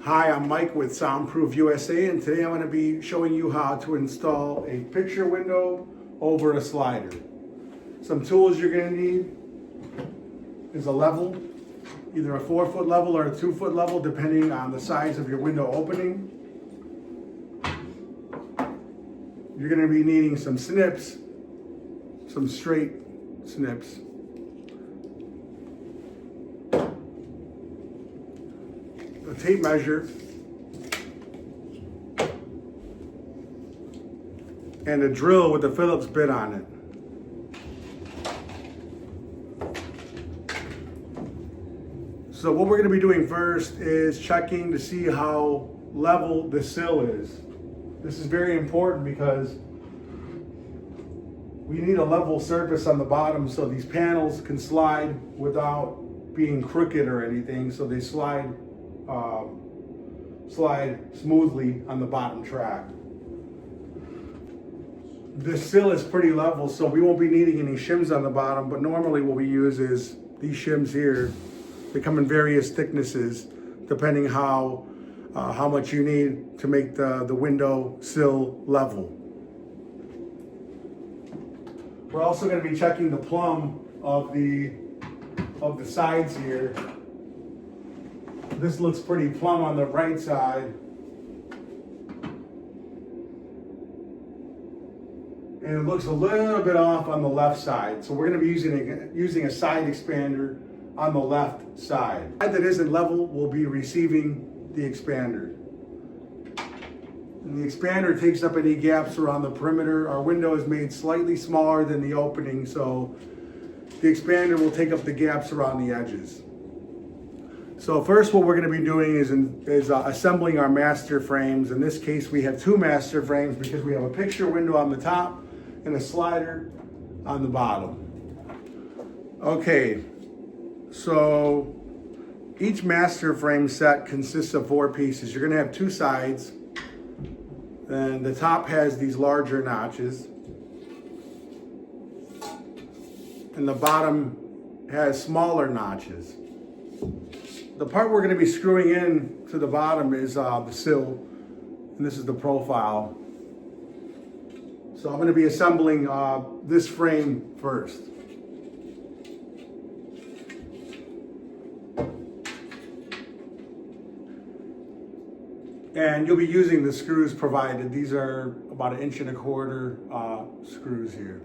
Hi, I'm Mike with Soundproof USA, and today I'm going to be showing you how to install a picture window over a slider. Some tools you're going to need is a level, either a 4-foot level or a 2-foot level, depending on the size of your window opening. You're going to be needing some snips, some straight snips. A tape measure, and a drill with a Phillips bit on it. So what we're going to be doing first is checking to see how level the sill is. This is very important because we need a level surface on the bottom so these panels can slide without being crooked or anything, so they slide smoothly on the bottom track. This sill is pretty level, so we won't be needing any shims on the bottom, but normally what we use is these shims here. They come in various thicknesses depending how much you need to make the window sill level. We're also going to be checking the plumb of the sides here. This looks pretty plumb on the right side. And it looks a little bit off on the left side. So we're going to be using a side expander on the left side. The side that isn't level will be receiving the expander. And the expander takes up any gaps around the perimeter. Our window is made slightly smaller than the opening, so the expander will take up the gaps around the edges. So first what we're going to be doing is assembling our master frames. In this case we have 2 master frames because we have a picture window on the top and a slider on the bottom. Okay, so each master frame set consists of 4 pieces. You're going to have 2 sides, and the top has these larger notches, and the bottom has smaller notches. The part we're going to be screwing in to the bottom is the sill, and this is the profile. So I'm going to be assembling this frame first. And you'll be using the screws provided. These are about 1.25 inch screws here.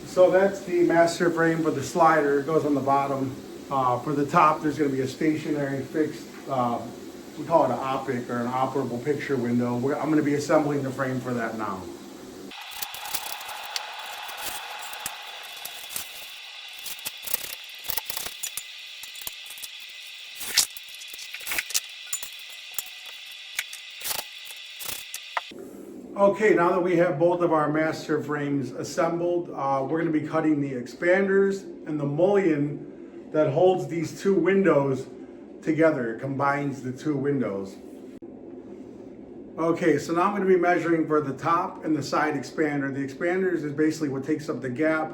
So that's the master frame for the slider. It goes on the bottom. For the top, there's going to be a stationary fixed, we call it an OPIC or an operable picture window. I'm going to be assembling the frame for that now. Okay, now that we have both of our master frames assembled, we're going to be cutting the expanders and the mullion that holds these 2 windows together. It combines the 2 windows. Okay, so now I'm going to be measuring for the top and the side expander. The expanders is basically what takes up the gap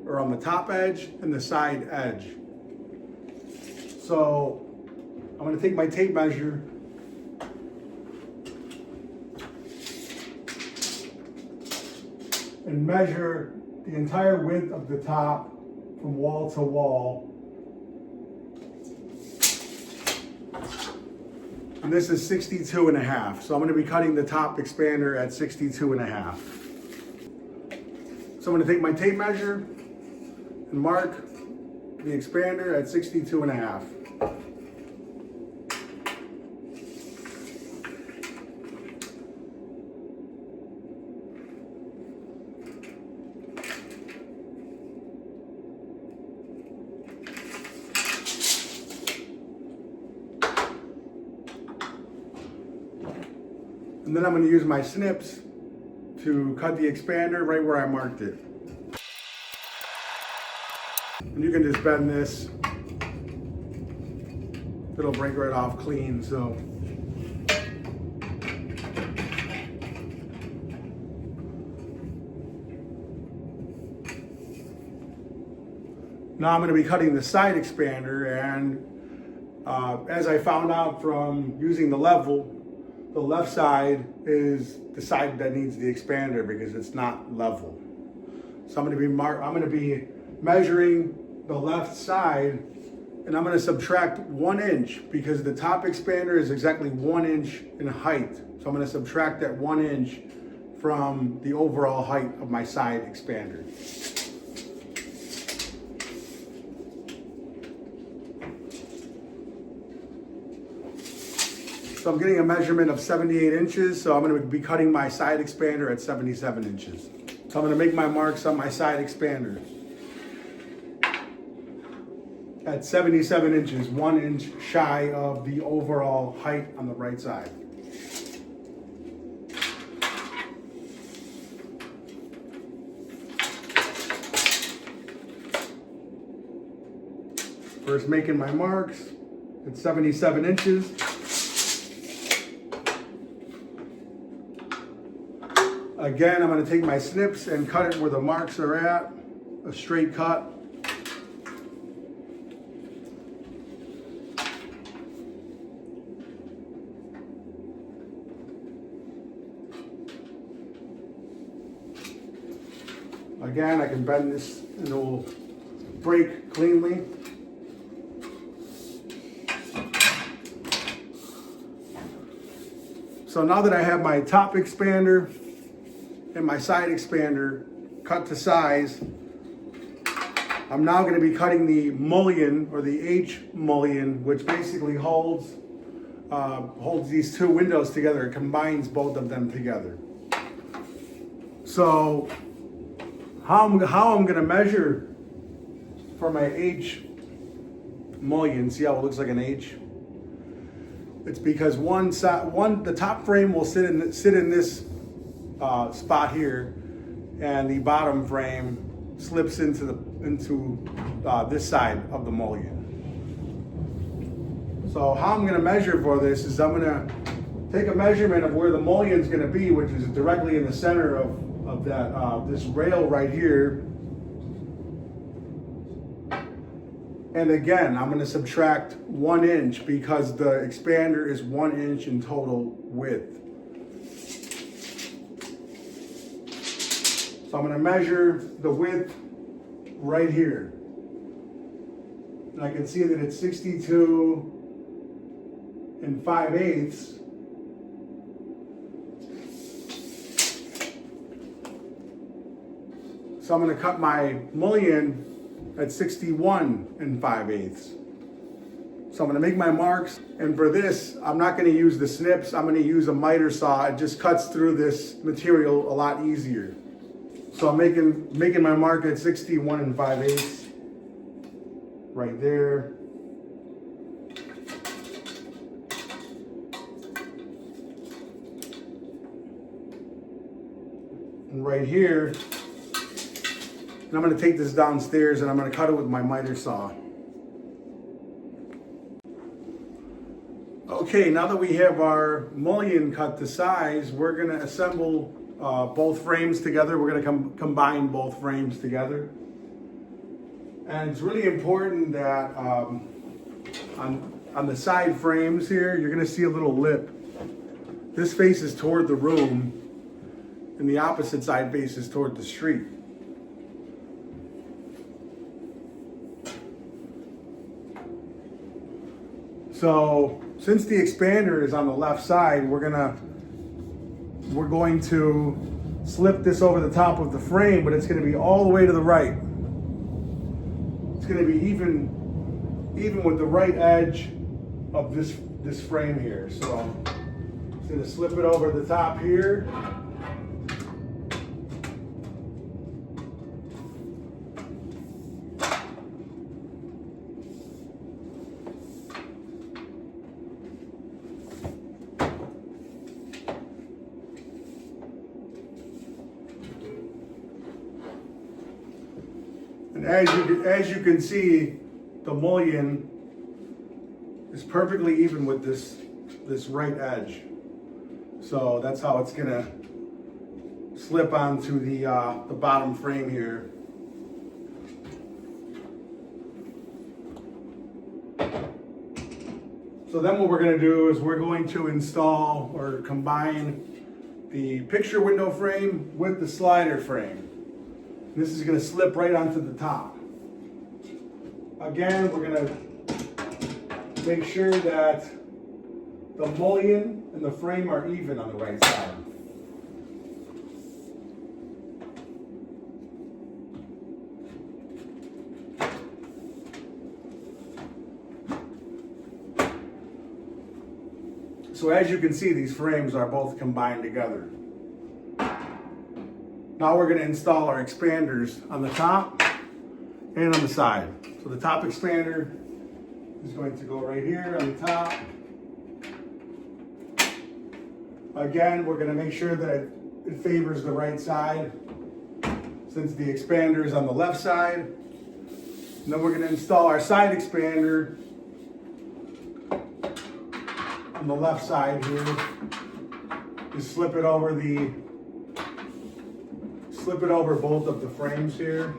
around the top edge and the side edge. So I'm going to take my tape measure and measure the entire width of the top from wall to wall. And this is 62.5. So I'm going to be cutting the top expander at 62.5. So I'm going to take my tape measure and mark the expander at 62.5. And then I'm going to use my snips to cut the expander right where I marked it. And you can just bend this to it'll break right off clean. So now I'm going to be cutting the side expander, and as I found out from using the level, the left side is the side that needs the expander because it's not level. So I'm going to be measuring the left side, and I'm going to subtract 1 inch because the top expander is exactly 1 inch in height. So I'm going to subtract that 1 inch from the overall height of my side expander. So I'm getting a measurement of 78 inches, so I'm going to be cutting my side expander at 77 inches. So I'm going to make my marks on my side expander at 77 inches, 1 inch shy of the overall height on the right side. First making my marks at 77 inches. Again, I'm going to take my snips and cut it where the marks are at, a straight cut. Again, I can bend this and it will break cleanly. So now that I have my top expander and my side expander cut to size, I'm now going to be cutting the mullion, or the H mullion, which basically holds these two windows together. It combines both of them together. So how I'm going to measure for my H mullion, see how it looks like an H? It's because the top frame will sit in this spot here, and the bottom frame slips into this side of the mullion. So how I'm going to measure for this is I'm going to take a measurement of where the mullion is going to be, which is directly in the center of that this rail right here. And again, I'm going to subtract 1 inch because the expander is 1 inch in total width. So I'm going to measure the width right here. And I can see that it's 62 5/8. So I'm going to cut my mullion at 61 5/8. So I'm going to make my marks, and for this I'm not going to use the snips. I'm going to use a miter saw. It just cuts through this material a lot easier. So I'm making my mark at 61 5/8 right there. And right here, and I'm going to take this downstairs and I'm going to cut it with my miter saw. Okay, now that we have our mullion cut to size, we're going to assemble both frames together. We're going to combine both frames together. And it's really important that on the side frames here, you're going to see a little lip. This faces toward the room, and the opposite side faces toward the street. So since the expander is on the left side, we're going to slip this over the top of the frame, but it's going to be all the way to the right. It's going to be even with the right edge of this frame here. So I'm just going to slip it over the top here. And as you can see, the mullion is perfectly even with this right edge. So that's how it's gonna slip onto the bottom frame here. So then what we're going to do is we're going to install or combine the picture window frame with the slider frame. This is going to slip right onto the top. Again, we're going to make sure that the mullion and the frame are even on the right side. So as you can see, these frames are both combined together. Now we're going to install our expanders on the top and on the side. So the top expander is going to go right here on the top. Again, we're going to make sure that it favors the right side since the expander is on the left side. And then we're going to install our side expander on the left side here. Just slip it over both of the frames here.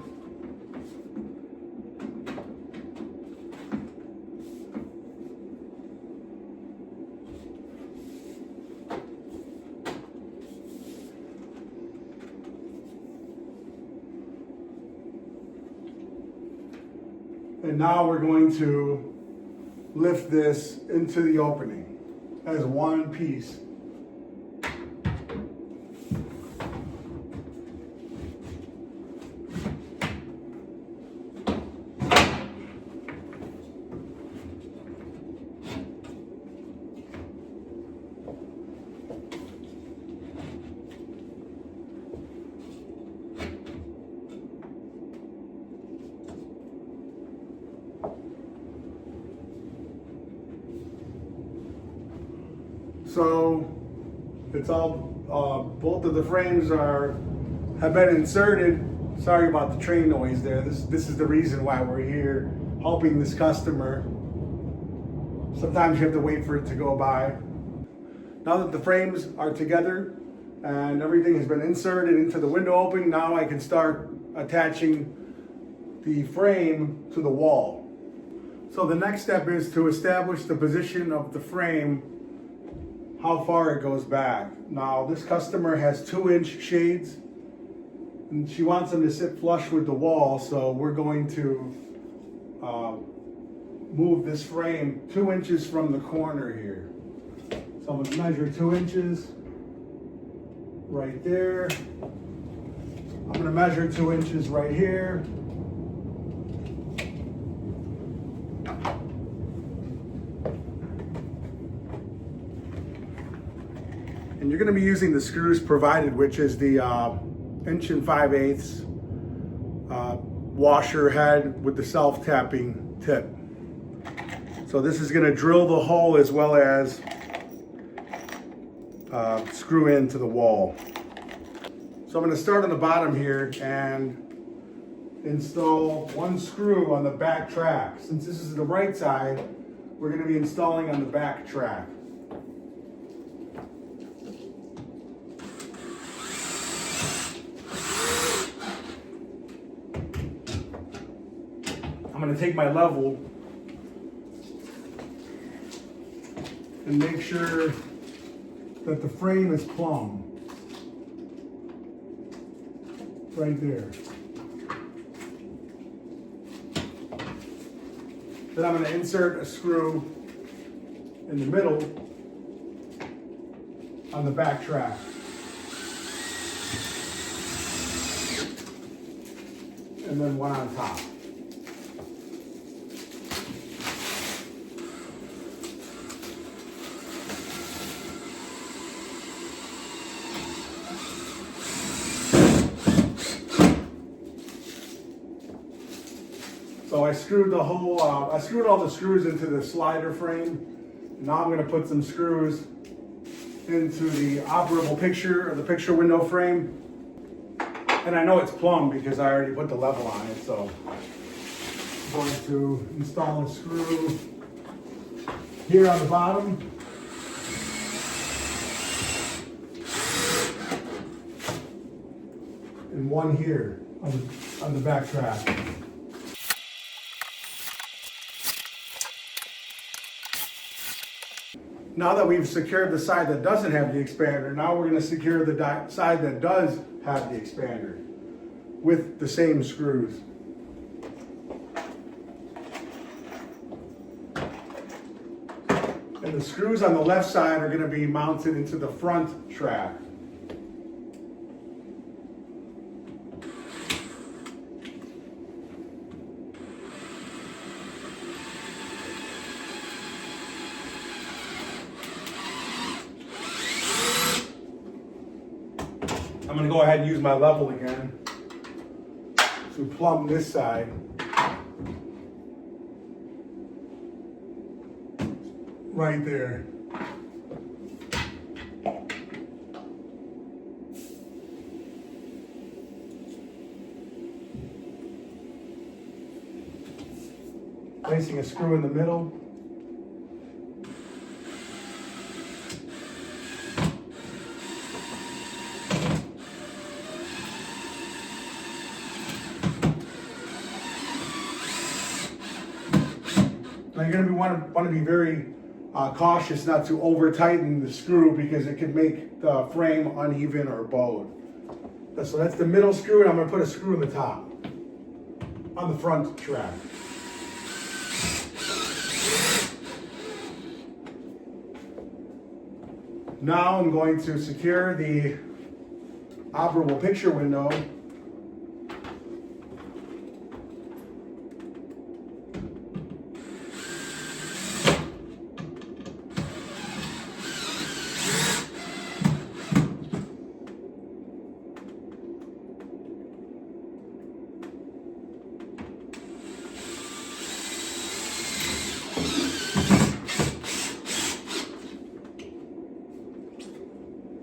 And now we're going to lift this into the opening as one piece. So it's all, both of the frames have been inserted. Sorry about the train noise there. This is the reason why we're here, helping this customer. Sometimes you have to wait for it to go by. Now that the frames are together and everything has been inserted into the window opening, now I can start attaching the frame to the wall. So the next step is to establish the position of the frame, how far it goes back. Now this customer has 2-inch shades and she wants them to sit flush with the wall, so we're going to move this frame 2 inches from the corner here. So I'm going to measure 2 inches right there. I'm going to measure 2 inches right here. And you're going to be using the screws provided, which is the 1 5/8 washer head with the self-tapping tip. So this is going to drill the hole as well as screw into the wall. So I'm going to start on the bottom here and install one screw on the back track. Since this is the right side, we're going to be installing on the back track. I'm going to take my level and make sure that the frame is plumb. Right there. Then I'm going to insert a screw in the middle on the back track. And then one on top. So I screwed all the screws into the slider frame. Now I'm going to put some screws into the operable picture or the picture window frame. And I know it's plumb because I already put the level on it. So I'm going to install a screw here on the bottom. And one here on the back track. Now that we've secured the side that doesn't have the expander, now we're going to secure the side that does have the expander with the same screws. And the screws on the left side are going to be mounted into the front track. I'm going to go ahead and use my level again to plumb this side. Right there. Placing a screw in the middle. Now you're going to want to be very cautious not to over tighten the screw because it can make the frame uneven or bowed. So that's the middle screw, and I'm going to put a screw in the top on the front track. Now I'm going to secure the operable picture window .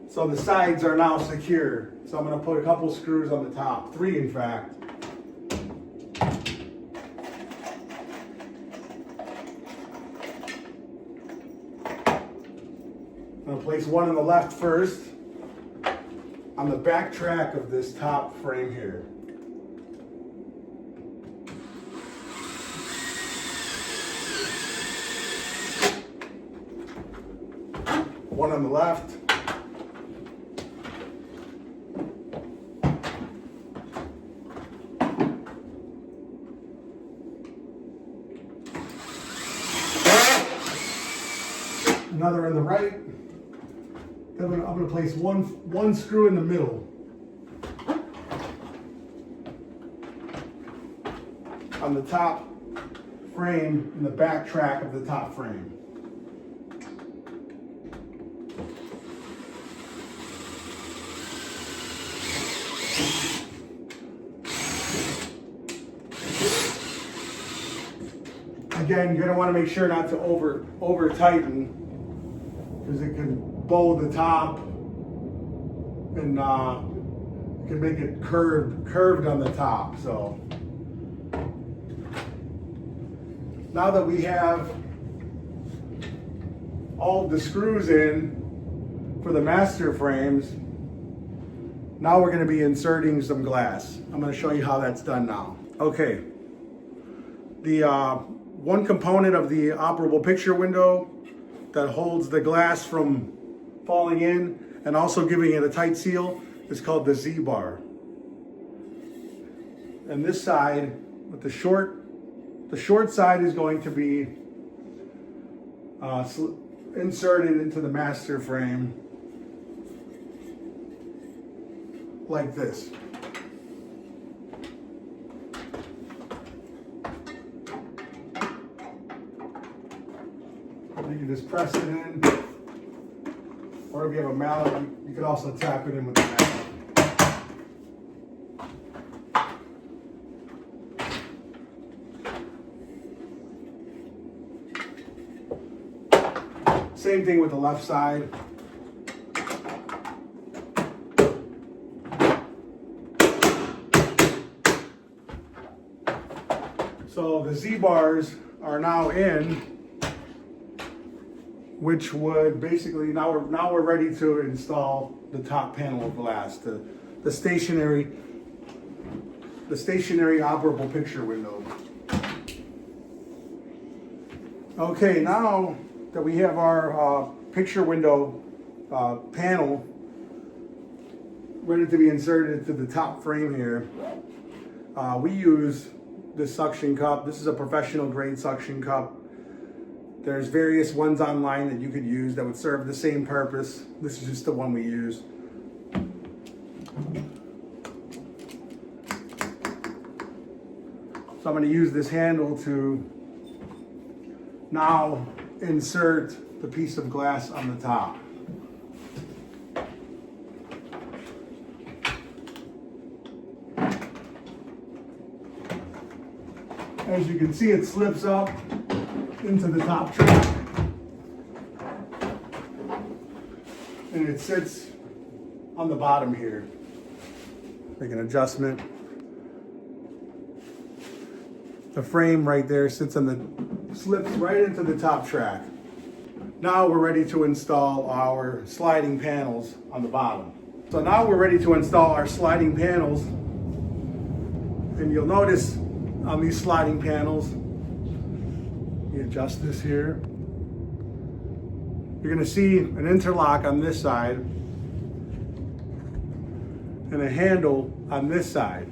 So the sides are now secure. So I'm going to put a couple screws on the top, 3 in fact. I'm going to place one on the left first on the back track of this top frame here. One on the left. Another on the right. Then I'm going to place one screw in the middle on the top frame in the back track of the top frame. Again, you're going to want to make sure not to over tighten, because it can bow the top and it can make it curved on the top. So now that we have all the screws in for the master frames, now we're going to be inserting some glass. I'm going to show you how that's done now. Okay, the one component of the operable picture window that holds the glass from falling in and also giving it a tight seal is called the Z-bar. And this side, with the short side is going to be inserted into the master frame like this. You can just press it in, or if you have a mallet, you can also tap it in with the mallet. Same thing with the left side. So the Z-bars are now in which would basically, now we're ready to install the top panel of glass, the stationary operable picture window. Okay, now that we have our picture window panel ready to be inserted into the top frame here, we use this suction cup. This is a professional grade suction cup. There's various ones online that you could use that would serve the same purpose. This is just the one we use. So I'm going to use this handle to now insert the piece of glass on the top. As you can see, it slips up into the top track and it sits on the bottom here. Make an adjustment. The frame right there slips right into the top track. Now we're ready to install our sliding panels on the bottom. So now we're ready to install our sliding panels, and you'll notice on these sliding panels, you adjust this here, you're going to see an interlock on this side and a handle on this side.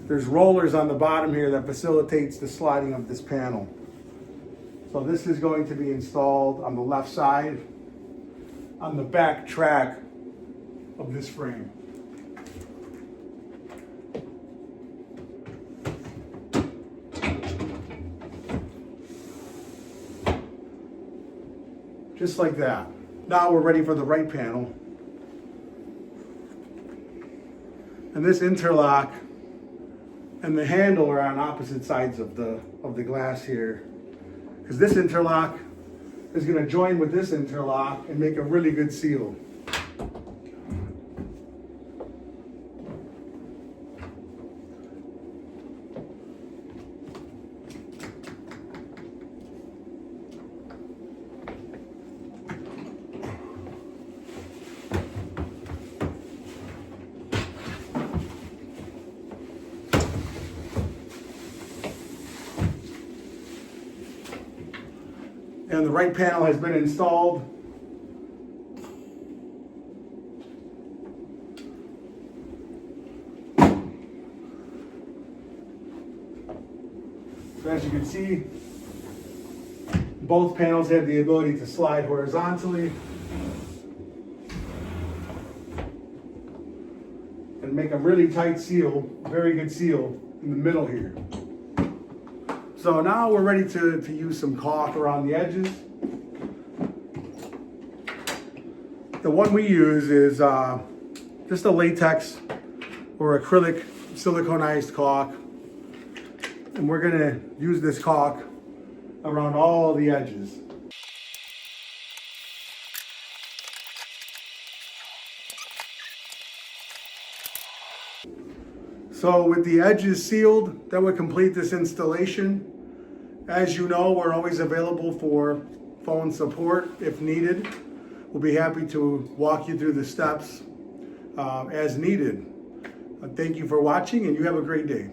There's rollers on the bottom here that facilitates the sliding of this panel. So this is going to be installed on the left side on the back track of this frame. Just like that. Now we're ready for the right panel. And this interlock and the handle are on opposite sides of the glass here, because this interlock is going to join with this interlock and make a really good seal. And the right panel has been installed. So as you can see, both panels have the ability to slide horizontally and make a really tight seal, very good seal in the middle here. So now we're ready to use some caulk around the edges. The one we use is just a latex or acrylic siliconized caulk. And we're gonna use this caulk around all the edges. So with the edges sealed, that would complete this installation. As you know, we're always available for phone support if needed. We'll be happy to walk you through the steps as needed. Thank you for watching, and you have a great day.